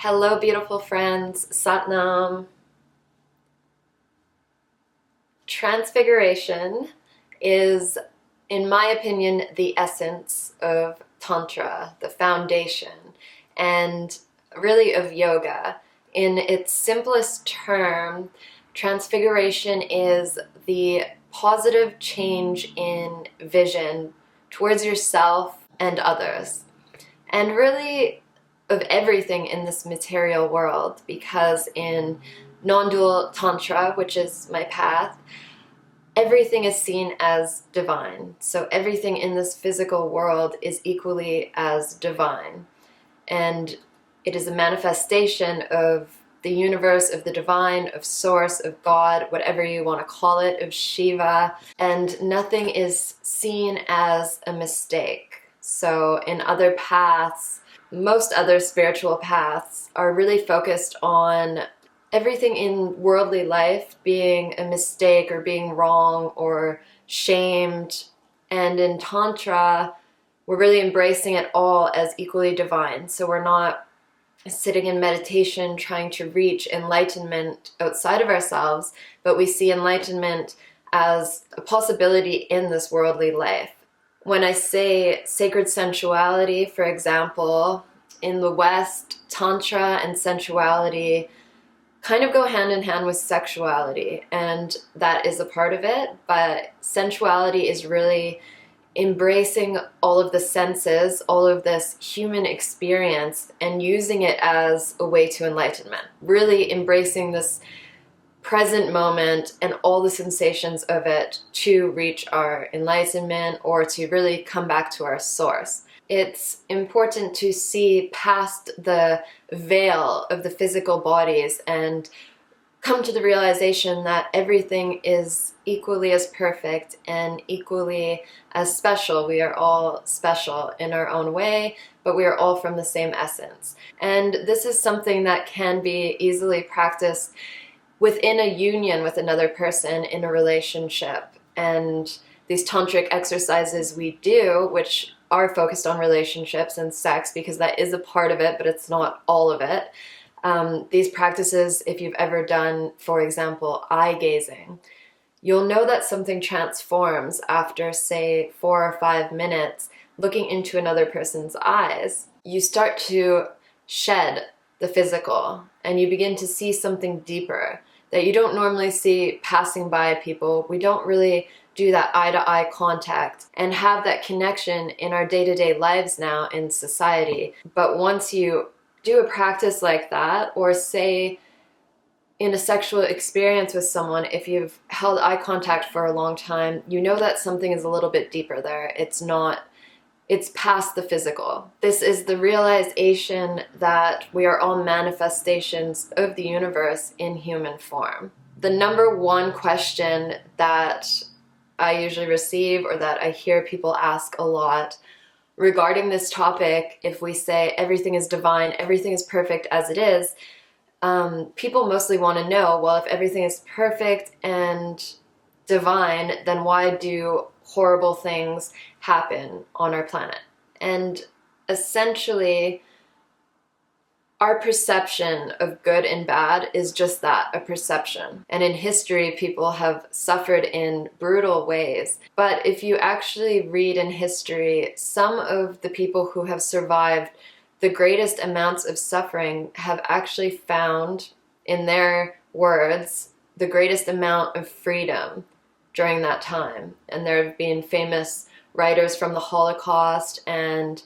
Hello, beautiful friends. Satnam. Transfiguration is, in my opinion, the essence of Tantra, the foundation, and really of yoga. In its simplest term, transfiguration is the positive change in vision towards yourself and others. And really, of everything in this material world, because in non-dual tantra, which is my path, everything is seen as divine. So everything in this physical world is equally as divine, and it is a manifestation of the universe, of the divine, of source, of God, whatever you want to call it, of Shiva, and nothing is seen as a mistake. So in other paths, most other spiritual paths are really focused on everything in worldly life being a mistake or being wrong or shamed. And in Tantra, we're really embracing it all as equally divine. So we're not sitting in meditation trying to reach enlightenment outside of ourselves, but we see enlightenment as a possibility in this worldly life. When I say sacred sensuality, for example, in the West, Tantra and sensuality kind of go hand in hand with sexuality, and that is a part of it, but sensuality is really embracing all of the senses, all of this human experience, and using it as a way to enlightenment. Really embracing this present moment and all the sensations of it to reach our enlightenment or to really come back to our source. It's important to see past the veil of the physical bodies and come to the realization that everything is equally as perfect and equally as special. We are all special in our own way, but we are all from the same essence. And this is something that can be easily practiced within a union with another person in a relationship. And these tantric exercises we do, which are focused on relationships and sex, because that is a part of it, but it's not all of it. These practices, if you've ever done, for example, eye gazing, you'll know that something transforms after, say, 4 or 5 minutes looking into another person's eyes. You start to shed the physical and you begin to see something deeper that you don't normally see passing by people. We don't really do that eye-to-eye contact and have that connection in our day-to-day lives now in society. But once you do a practice like that, or say in a sexual experience with someone, if you've held eye contact for a long time, you know that something is a little bit deeper there. It's past the physical. This is the realization that we are all manifestations of the universe in human form. The number one question that I usually receive, or that I hear people ask a lot regarding this topic, if we say everything is divine, everything is perfect as it is, people mostly want to know, well, if everything is perfect and divine, then why do horrible things happen on our planet? And essentially, our perception of good and bad is just that, a perception. And in history, people have suffered in brutal ways. But if you actually read in history, some of the people who have survived the greatest amounts of suffering have actually found, in their words, the greatest amount of freedom during that time. And there have been famous writers from the Holocaust and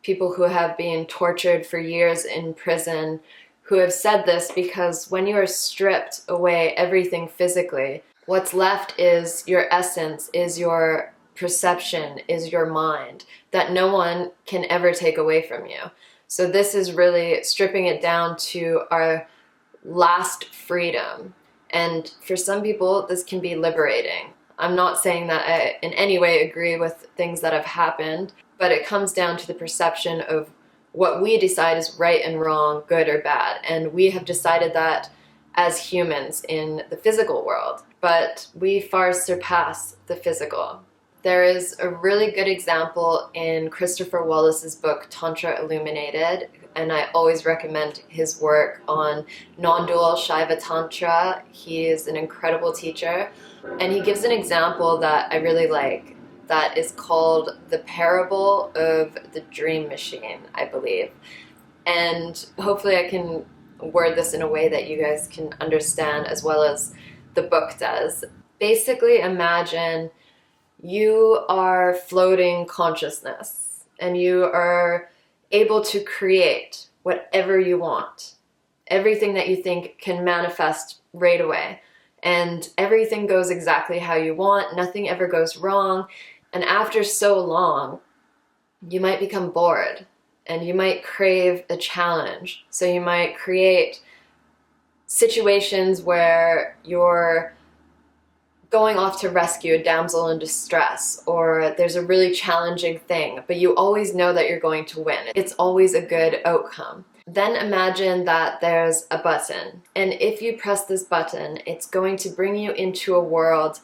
people who have been tortured for years in prison who have said this, because when you are stripped away everything physically, what's left is your essence, is your perception, is your mind, that no one can ever take away from you. So this is really stripping it down to our last freedom. And for some people, this can be liberating. I'm not saying that I in any way agree with things that have happened, but it comes down to the perception of what we decide is right and wrong, good or bad. And we have decided that as humans in the physical world, but we far surpass the physical. There is a really good example in Christopher Wallace's book, Tantra Illuminated, and I always recommend his work on non-dual Shaiva Tantra. He is an incredible teacher, and he gives an example that I really like that is called the parable of the dream machine, I believe. And hopefully I can word this in a way that you guys can understand as well as the book does. Basically, imagine you are floating consciousness and you are able to create whatever you want. Everything that you think can manifest right away. And everything goes exactly how you want. Nothing ever goes wrong. And after so long, you might become bored and you might crave a challenge. So you might create situations where you're going off to rescue a damsel in distress, or there's a really challenging thing, but you always know that you're going to win. It's always a good outcome. Then imagine that there's a button, and if you press this button, it's going to bring you into a world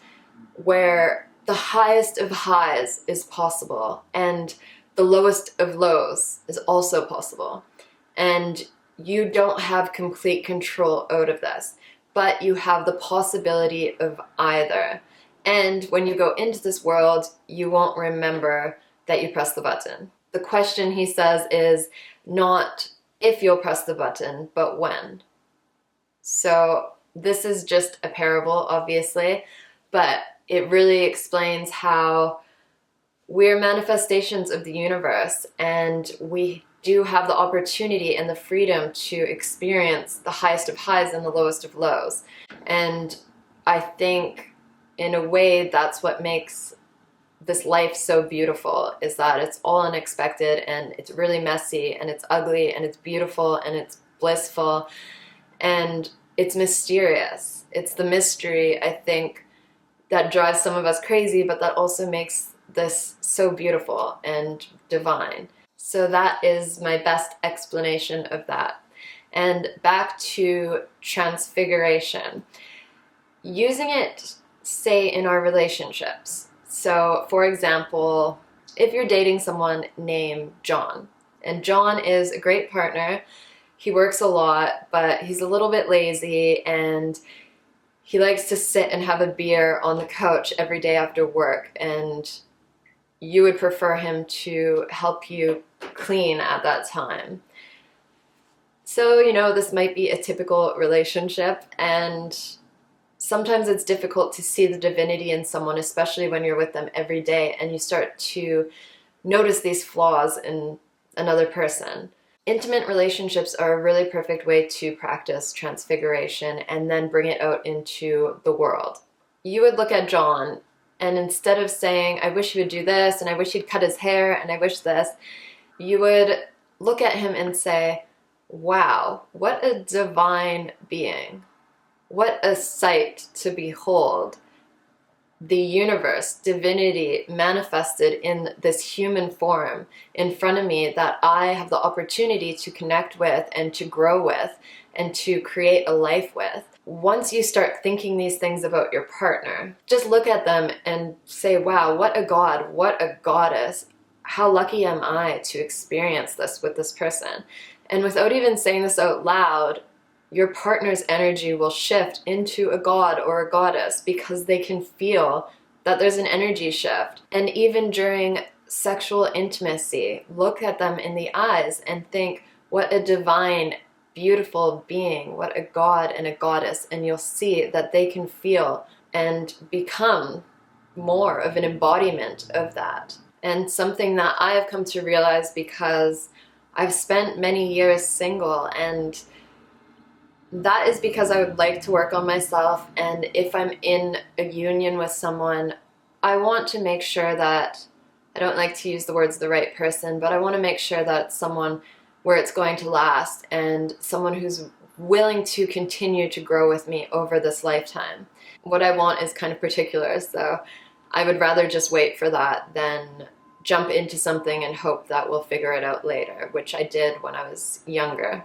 where the highest of highs is possible, and the lowest of lows is also possible. And you don't have complete control out of this, but you have the possibility of either. And when you go into this world, you won't remember that you pressed the button. The question, he says, is not if you'll press the button, but when. So this is just a parable, obviously, but it really explains how we're manifestations of the universe, and we do have the opportunity and the freedom to experience the highest of highs and the lowest of lows. And I think in a way that's what makes this life so beautiful, is that it's all unexpected and it's really messy and it's ugly and it's beautiful and it's blissful and it's mysterious. It's the mystery, I think, that drives some of us crazy, but that also makes this so beautiful and divine. So that is my best explanation of that. And back to Transfiguration. Using it, say, in our relationships. So, for example, if you're dating someone named John, and John is a great partner, he works a lot, but he's a little bit lazy, and he likes to sit and have a beer on the couch every day after work, and you would prefer him to help you clean at that time. So, you know, this might be a typical relationship, and sometimes it's difficult to see the divinity in someone, especially when you're with them every day and you start to notice these flaws in another person. Intimate relationships are a really perfect way to practice transfiguration and then bring it out into the world. You would look at John, and instead of saying, I wish he would do this, and I wish he'd cut his hair, and I wish this, you would look at him and say, wow, what a divine being. What a sight to behold. The universe, divinity manifested in this human form in front of me that I have the opportunity to connect with and to grow with and to create a life with. Once you start thinking these things about your partner, just look at them and say, wow, what a god, what a goddess. How lucky am I to experience this with this person? And without even saying this out loud, your partner's energy will shift into a god or a goddess because they can feel that there's an energy shift. And even during sexual intimacy, look at them in the eyes and think, what a divine, beautiful being, what a god and a goddess, and you'll see that they can feel and become more of an embodiment of that. And something that I have come to realize because I've spent many years single, and that is because I would like to work on myself, and if I'm in a union with someone, I want to make sure that, I don't like to use the words the right person, but I want to make sure that it's someone where it's going to last and someone who's willing to continue to grow with me over this lifetime. What I want is kind of particular, so I would rather just wait for that than jump into something and hope that we'll figure it out later, which I did when I was younger.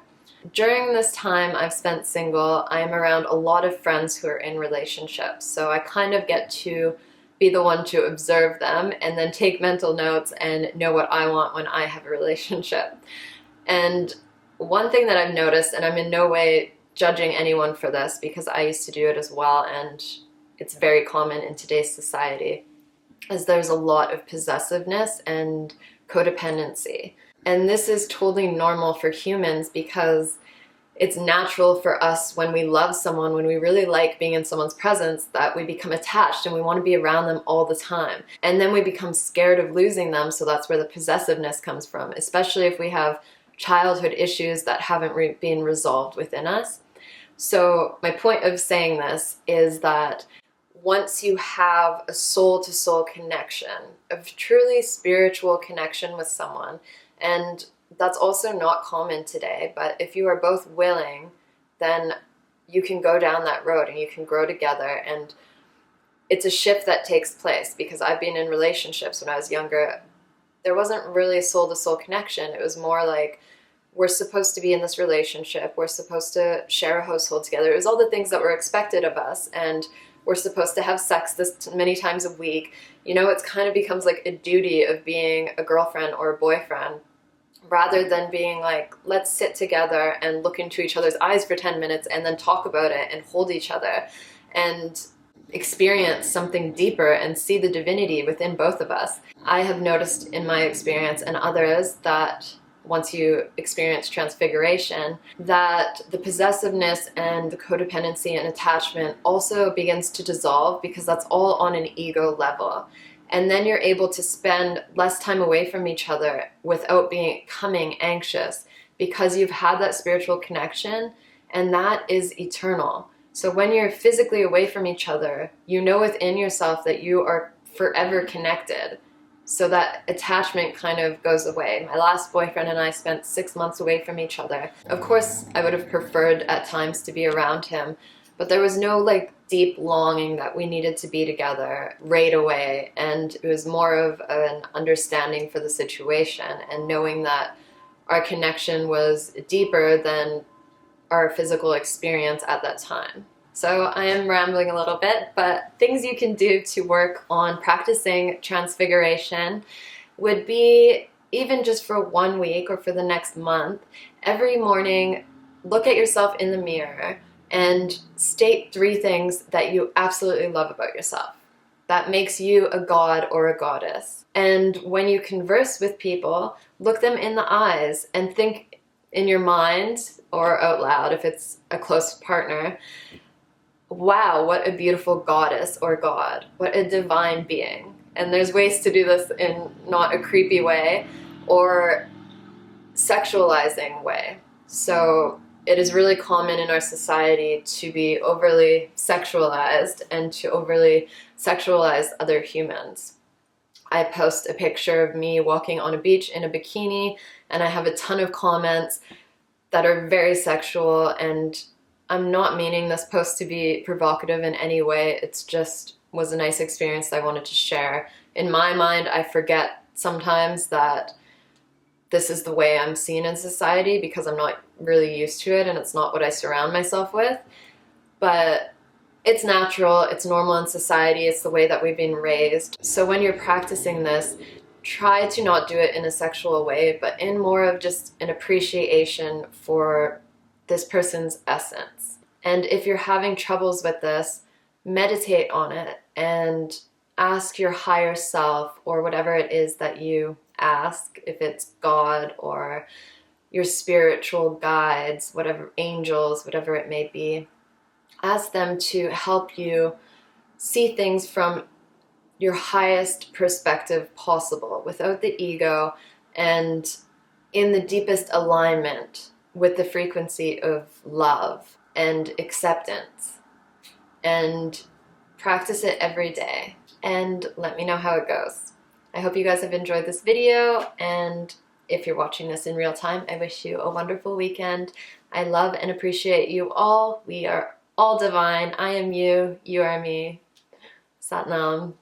During this time I've spent single, I am around a lot of friends who are in relationships, so I kind of get to be the one to observe them and then take mental notes and know what I want when I have a relationship. And One thing that I've noticed, and I'm in no way judging anyone for this because I used to do it as well, and it's very common in today's society, is there's a lot of possessiveness and codependency. And this is totally normal for humans because it's natural for us when we love someone, when we really like being in someone's presence, that we become attached and we want to be around them all the time. And then we become scared of losing them, so that's where the possessiveness comes from, especially if we have childhood issues that haven't been resolved within us. So my point of saying this is that once you have a soul-to-soul connection, a truly spiritual connection with someone, and that's also not common today, but if you are both willing, then you can go down that road and you can grow together. And it's a shift that takes place, because I've been in relationships when I was younger. There wasn't really a soul-to-soul connection. It was more like, we're supposed to be in this relationship, we're supposed to share a household together. It was all the things that were expected of us, and we're supposed to have sex this many times a week. You know, it kind of becomes like a duty of being a girlfriend or a boyfriend, rather than being like, let's sit together and look into each other's eyes for 10 minutes and then talk about it and hold each other and experience something deeper and see the divinity within both of us. I have noticed in my experience and others that once you experience transfiguration, that the possessiveness and the codependency and attachment also begins to dissolve, because that's all on an ego level. And then you're able to spend less time away from each other without becoming anxious, because you've had that spiritual connection, and that is eternal. So when you're physically away from each other, you know within yourself that you are forever connected. So that attachment kind of goes away. My last boyfriend and I spent 6 months away from each other. Of course, I would have preferred at times to be around him, but there was no like deep longing that we needed to be together right away. And it was more of an understanding for the situation and knowing that our connection was deeper than our physical experience at that time. So I am rambling a little bit, but things you can do to work on practicing transfiguration would be, even just for 1 week or for the next month, every morning, look at yourself in the mirror and state 3 things that you absolutely love about yourself that makes you a god or a goddess. And when you converse with people, look them in the eyes and think in your mind or out loud if it's a close partner, wow, what a beautiful goddess or god, what a divine being. And there's ways to do this in not a creepy way or sexualizing way. So it is really common in our society to be overly sexualized and to overly sexualize other humans. I post a picture of me walking on a beach in a bikini, and I have a ton of comments that are very sexual, and I'm not meaning this post to be provocative in any way. It's just was a nice experience that I wanted to share. In my mind, I forget sometimes that this is the way I'm seen in society because I'm not really used to it and it's not what I surround myself with. But it's natural, it's normal in society, it's the way that we've been raised. So when you're practicing this, try to not do it in a sexual way, but in more of just an appreciation for this person's essence. And if you're having troubles with this, meditate on it and ask your higher self, or whatever it is that you ask, if it's God or your spiritual guides, whatever, angels, whatever it may be, ask them to help you see things from your highest perspective possible, without the ego, and in the deepest alignment with the frequency of love and acceptance. And practice it every day and let me know how it goes. I hope you guys have enjoyed this video, and if you're watching this in real time, I wish you a wonderful weekend. I love and appreciate you all. We are all divine. I am you, you are me. Sat Nam.